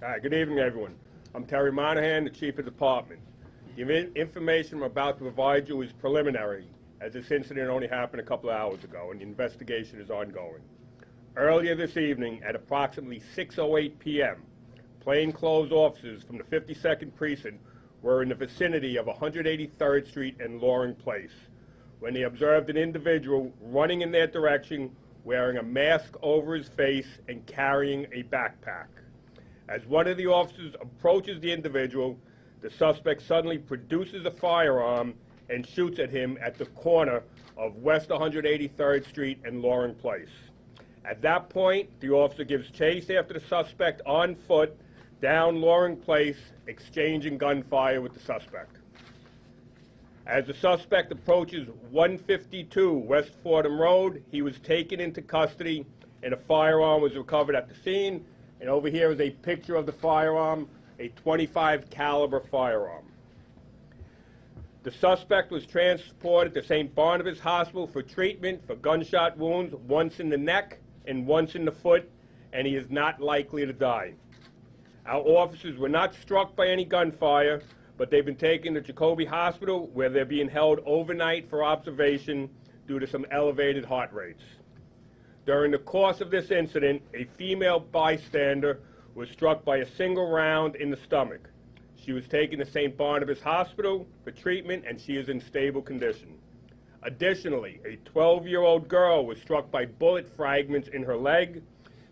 Hi, good evening, everyone. I'm Terry Monahan, the Chief of Department. The information I'm about to provide you is preliminary, as this incident only happened a couple of hours ago, and the investigation is ongoing. Earlier this evening, at approximately 6:08 p.m., plainclothes officers from the 52nd Precinct were in the vicinity of 183rd Street and Loring Place when they observed an individual running in their direction wearing a mask over his face and carrying a backpack. As one of the officers approaches the individual, the suspect suddenly produces a firearm and shoots at him at the corner of West 183rd Street and Loring Place. At that point, the officer gives chase after the suspect on foot down Loring Place, exchanging gunfire with the suspect. As the suspect approaches 152 West Fordham Road, he was taken into custody and a firearm was recovered at the scene. And over here is a picture of the firearm, a .25 caliber firearm. The suspect was transported to St. Barnabas Hospital for treatment for gunshot wounds, once in the neck and once in the foot, and he is not likely to die. Our officers were not struck by any gunfire, but they've been taken to Jacoby Hospital, where they're being held overnight for observation due to some elevated heart rates. During the course of this incident, a female bystander was struck by a single round in the stomach. She was taken to St. Barnabas Hospital for treatment, and she is in stable condition. Additionally, a 12-year-old girl was struck by bullet fragments in her leg.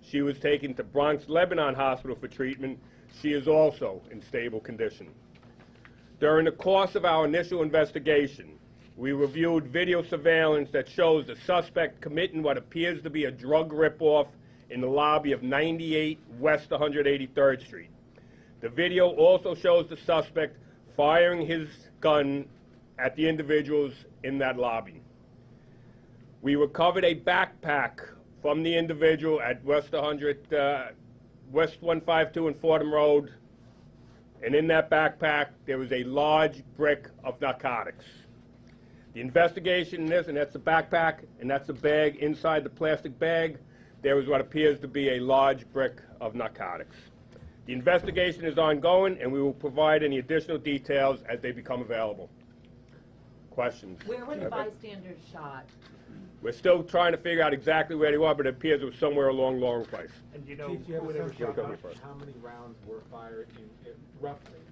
She was taken to Bronx Lebanon Hospital for treatment. She is also in stable condition. During the course of our initial investigation, we reviewed video surveillance that shows the suspect committing what appears to be a drug ripoff in the lobby of 98 West 183rd Street. The video also shows the suspect firing his gun at the individuals in that lobby. We recovered a backpack from the individual at West 152 and Fordham Road, and in that backpack there was a large brick of narcotics. The investigation in this, and that's the backpack, and that's the bag. Inside the plastic bag, there was what appears to be a large brick of narcotics. The investigation is ongoing, and we will provide any additional details as they become available. Questions? Where were the bystanders shot? We're still trying to figure out exactly where they were, but it appears it was somewhere along Loring Place. And do you know Chief, do you have a sense of how many rounds were fired roughly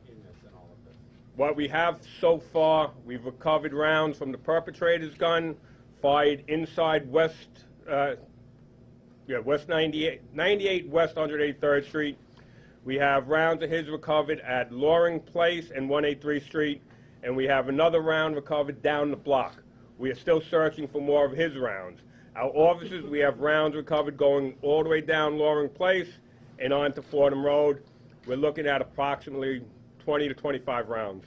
in this and all of this? What we have so far, we've recovered rounds from the perpetrator's gun, fired inside West 98 West 183rd Street. We have rounds of his recovered at Loring Place and 183 Street, and we have another round recovered down the block. We are still searching for more of his rounds. Our officers, we have rounds recovered going all the way down Loring Place and on to Fordham Road. We're looking at approximately 20 to 25 rounds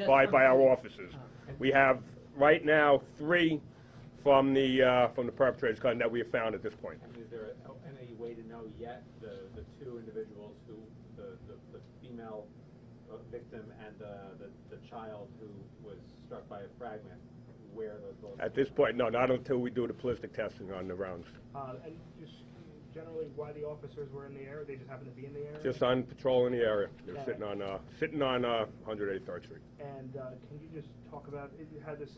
by our officers. We have right now 3 from the perpetrator's gun that we have found at this point. And is there any way to know yet the 2 individuals who, the female victim and the child who was struck by a fragment, where those bullets? At this point, no, not until we do the ballistic testing on the rounds. and just generally why the officers were in the area? They just happened to be in the area? Just on patrol in the area. They're Yeah. sitting on 183rd Street. And can you just talk about, had you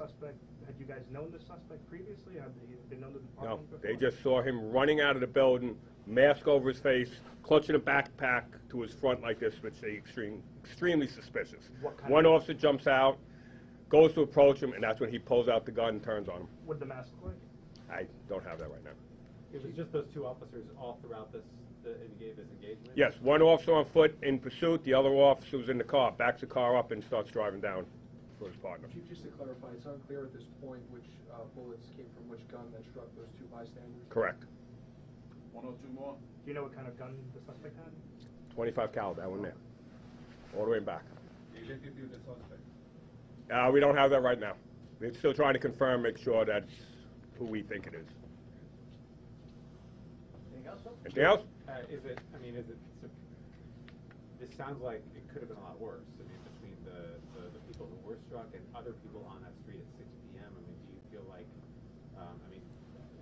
guys known the suspect previously? Had he been known to the No, department before? they just saw him running out of the building, mask over his face, clutching a backpack to his front like this, which is extremely suspicious. One officer jumps out, goes to approach him, and that's when he pulls out the gun and turns on him. What did the mask look like? I don't have that right now. It was just those 2 officers all throughout this engagement? Yes, one officer on foot in pursuit, the other officer was in the car, backs the car up and starts driving down for his partner. Chief, just to clarify, it's unclear at this point which bullets came from which gun that struck those 2 bystanders? Correct. 1 or 2 more? Do you know what kind of gun the suspect had? 25 caliber, that one there. All the way back. They interviewed the suspect. We don't have that right now. We're still trying to confirm, make sure that's who we think it is. Anything else? This sounds like it could have been a lot worse. I mean, between the people who were struck and other people on that street at 6 p.m. I mean, do you feel like,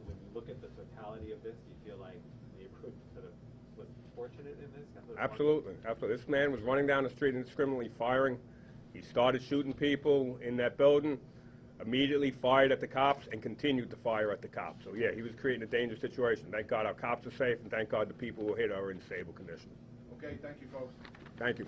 when you look at the totality of this, do you feel like the approach to the was fortunate in this? Absolutely, absolutely. This man was running down the street indiscriminately firing. He started shooting people in that building, immediately fired at the cops, and continued to fire at the cops. So yeah, he was creating a dangerous situation. Thank God our cops are safe, and thank God the people who were hit are in stable condition. Okay, thank you, folks. Thank you.